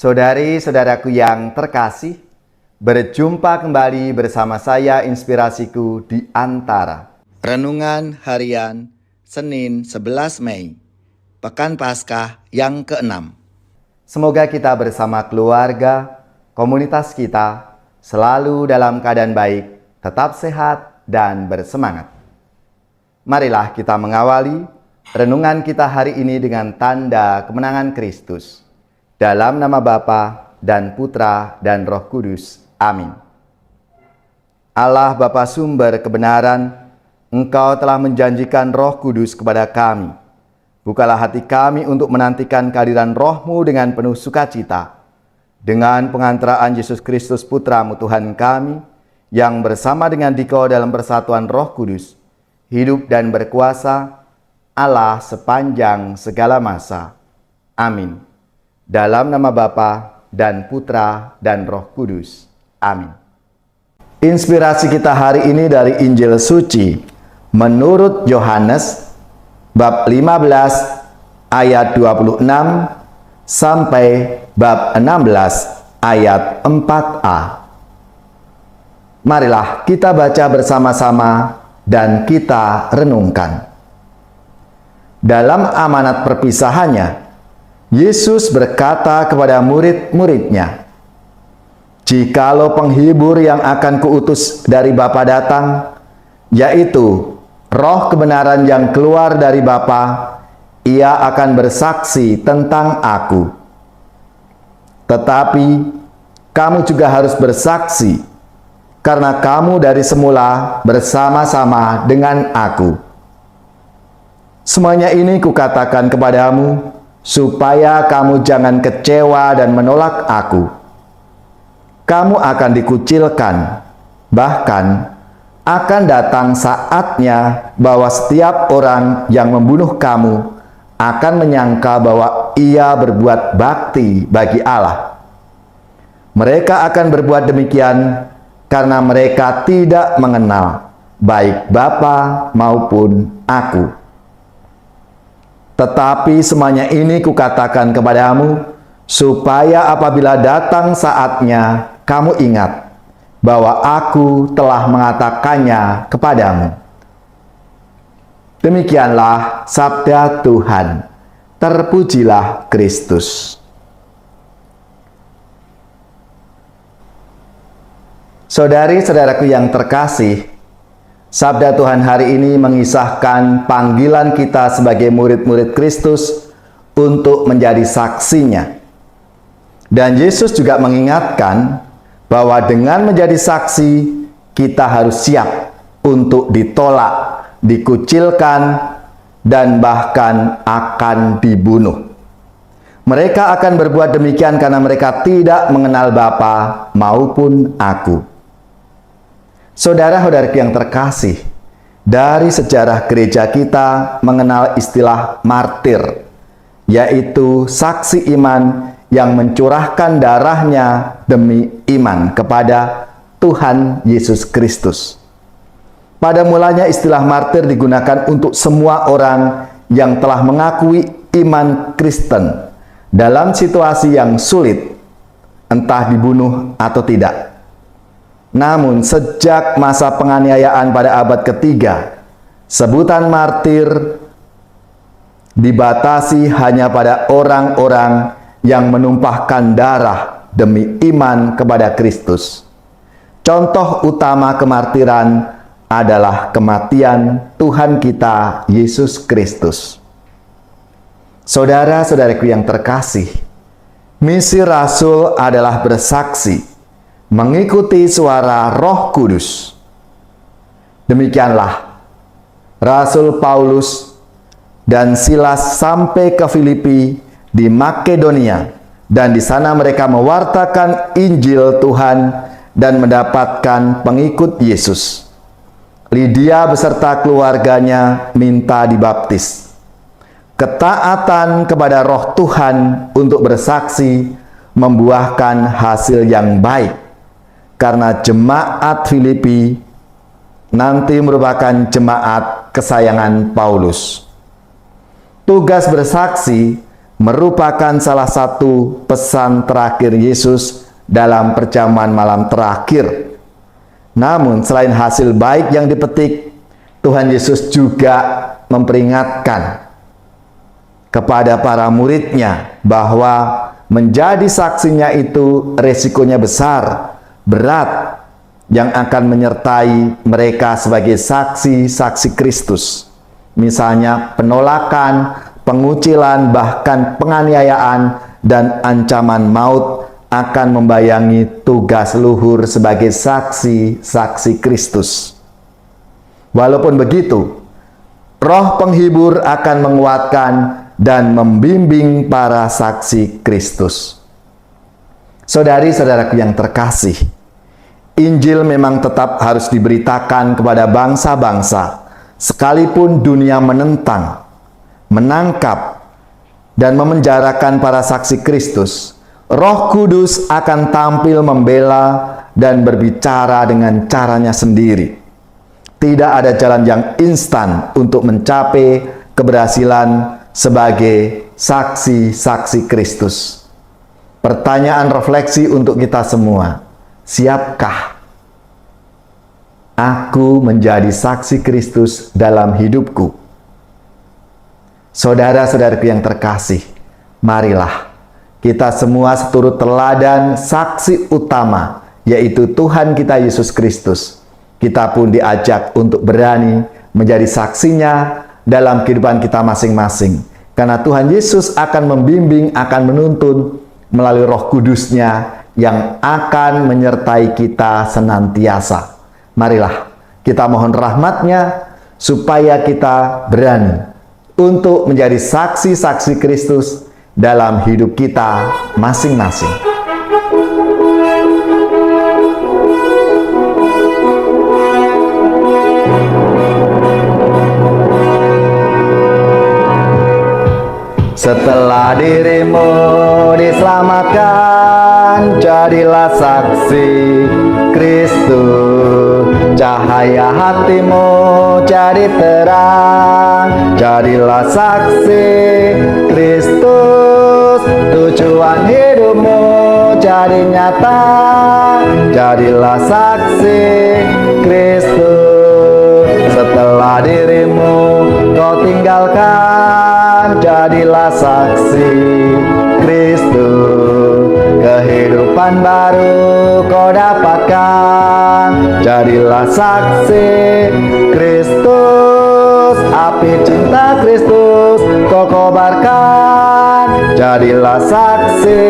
Saudari-saudaraku yang terkasih, berjumpa kembali bersama saya Inspirasiku di Antara. Renungan Harian Senin 11 Mei, Pekan Paskah yang ke-6. Semoga kita bersama keluarga, komunitas kita, selalu dalam keadaan baik, tetap sehat dan bersemangat. Marilah kita mengawali renungan kita hari ini dengan tanda kemenangan Kristus. Dalam nama Bapa dan Putra dan Roh Kudus. Amin. Allah Bapa sumber kebenaran, Engkau telah menjanjikan Roh Kudus kepada kami. Bukalah hati kami untuk menantikan kehadiran Roh-Mu dengan penuh sukacita. Dengan pengantaraan Yesus Kristus Putra-Mu Tuhan kami, yang bersama dengan Dikau dalam persatuan Roh Kudus, hidup dan berkuasa, Allah sepanjang segala masa. Amin. Dalam nama Bapa dan Putra dan Roh Kudus. Amin. Inspirasi kita hari ini dari Injil Suci menurut Yohanes bab 15 ayat 26 sampai bab 16 ayat 4a. Marilah kita baca bersama-sama dan kita renungkan. Dalam amanat perpisahannya, Yesus berkata kepada murid-muridnya, "Jikalau penghibur yang akan kuutus dari Bapa datang, yaitu Roh kebenaran yang keluar dari Bapa, Ia akan bersaksi tentang Aku. Tetapi kamu juga harus bersaksi, karena kamu dari semula bersama-sama dengan Aku. Semuanya ini kukatakan kepadamu, supaya kamu jangan kecewa dan menolak Aku. Kamu akan dikucilkan, bahkan akan datang saatnya bahwa setiap orang yang membunuh kamu akan menyangka bahwa ia berbuat bakti bagi Allah. Mereka akan berbuat demikian karena mereka tidak mengenal baik Bapa maupun Aku. Tetapi semuanya ini kukatakan kepadamu, supaya apabila datang saatnya, kamu ingat bahwa Aku telah mengatakannya kepadamu." Demikianlah sabda Tuhan. Terpujilah Kristus. Saudari-saudaraku yang terkasih, sabda Tuhan hari ini mengisahkan panggilan kita sebagai murid-murid Kristus untuk menjadi saksinya. Dan Yesus juga mengingatkan bahwa dengan menjadi saksi, kita harus siap untuk ditolak, dikucilkan, dan bahkan akan dibunuh. Mereka akan berbuat demikian karena mereka tidak mengenal Bapa maupun Aku. Saudara-saudaraku yang terkasih, dari sejarah gereja kita mengenal istilah martir, yaitu saksi iman yang mencurahkan darahnya demi iman kepada Tuhan Yesus Kristus. Pada mulanya istilah martir digunakan untuk semua orang yang telah mengakui iman Kristen dalam situasi yang sulit, entah dibunuh atau tidak. Namun sejak masa penganiayaan pada abad ketiga, sebutan martir dibatasi hanya pada orang-orang yang menumpahkan darah demi iman kepada Kristus. Contoh utama kemartiran adalah kematian Tuhan kita Yesus Kristus. Saudara-saudaraku yang terkasih, misi Rasul adalah bersaksi, mengikuti suara Roh Kudus. Demikianlah Rasul Paulus dan Silas sampai ke Filipi di Makedonia, dan di sana mereka mewartakan Injil Tuhan dan mendapatkan pengikut Yesus. Lydia beserta keluarganya minta dibaptis. Ketaatan kepada Roh Tuhan untuk bersaksi membuahkan hasil yang baik, karena jemaat Filipi nanti merupakan jemaat kesayangan Paulus. Tugas bersaksi merupakan salah satu pesan terakhir Yesus dalam perjamuan malam terakhir. Namun selain hasil baik yang dipetik, Tuhan Yesus juga memperingatkan kepada para muridnya bahwa menjadi saksinya itu resikonya besar, berat, yang akan menyertai mereka sebagai saksi-saksi Kristus. Misalnya penolakan, pengucilan, bahkan penganiayaan dan ancaman maut akan membayangi tugas luhur sebagai saksi-saksi Kristus. Walaupun begitu, Roh Penghibur akan menguatkan dan membimbing para saksi Kristus. Saudari-saudaraku yang terkasih, Injil memang tetap harus diberitakan kepada bangsa-bangsa, sekalipun dunia menentang, menangkap, dan memenjarakan para saksi Kristus. Roh Kudus akan tampil membela dan berbicara dengan caranya sendiri. Tidak ada jalan yang instan untuk mencapai keberhasilan sebagai saksi-saksi Kristus. Pertanyaan refleksi untuk kita semua, siapkah aku menjadi saksi Kristus dalam hidupku? Saudara-saudaraku yang terkasih, marilah kita semua seturut teladan saksi utama, yaitu Tuhan kita Yesus Kristus. Kita pun diajak untuk berani menjadi saksinya dalam kehidupan kita masing-masing. Karena Tuhan Yesus akan membimbing, akan menuntun melalui Roh Kudus-Nya yang akan menyertai kita senantiasa. Marilah kita mohon rahmat-Nya supaya kita berani untuk menjadi saksi-saksi Kristus dalam hidup kita masing-masing. Setelah dirimu diselamatkan, jadilah saksi Kristus. Cahaya hatimu jadi terang, jadilah saksi Kristus. Tujuan hidupmu jadi nyata, jadilah saksi Kristus. Setelah dirimu kau tinggalkan, jadilah saksi Kristus. Kehidupan baru kau dapatkan, jadilah saksi Kristus. Api cinta Kristus kau kobarkan, jadilah saksi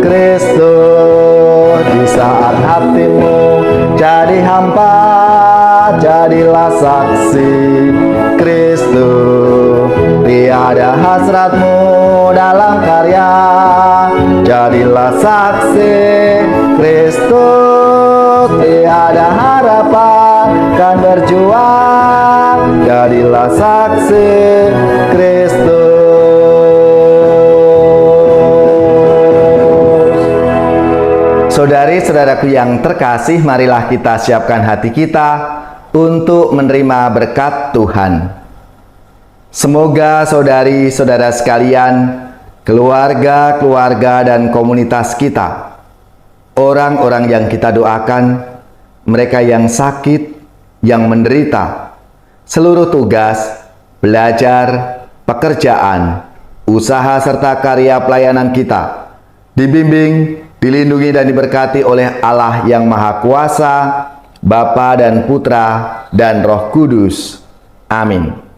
Kristus. Di saat hatimu jadi hampa, jadilah saksi Kristus. Tiada hasratmu dalam karya, jadilah saksi Kristus. Tiada harapan kan berjuang, jadilah saksi Kristus. Saudari-saudaraku yang terkasih, marilah kita siapkan hati kita untuk menerima berkat Tuhan. Semoga saudari-saudara sekalian, keluarga-keluarga dan komunitas kita, orang-orang yang kita doakan, mereka yang sakit, yang menderita, seluruh tugas, belajar, pekerjaan, usaha serta karya pelayanan kita, dibimbing, dilindungi dan diberkati oleh Allah yang Maha Kuasa, Bapa dan Putra dan Roh Kudus. Amin.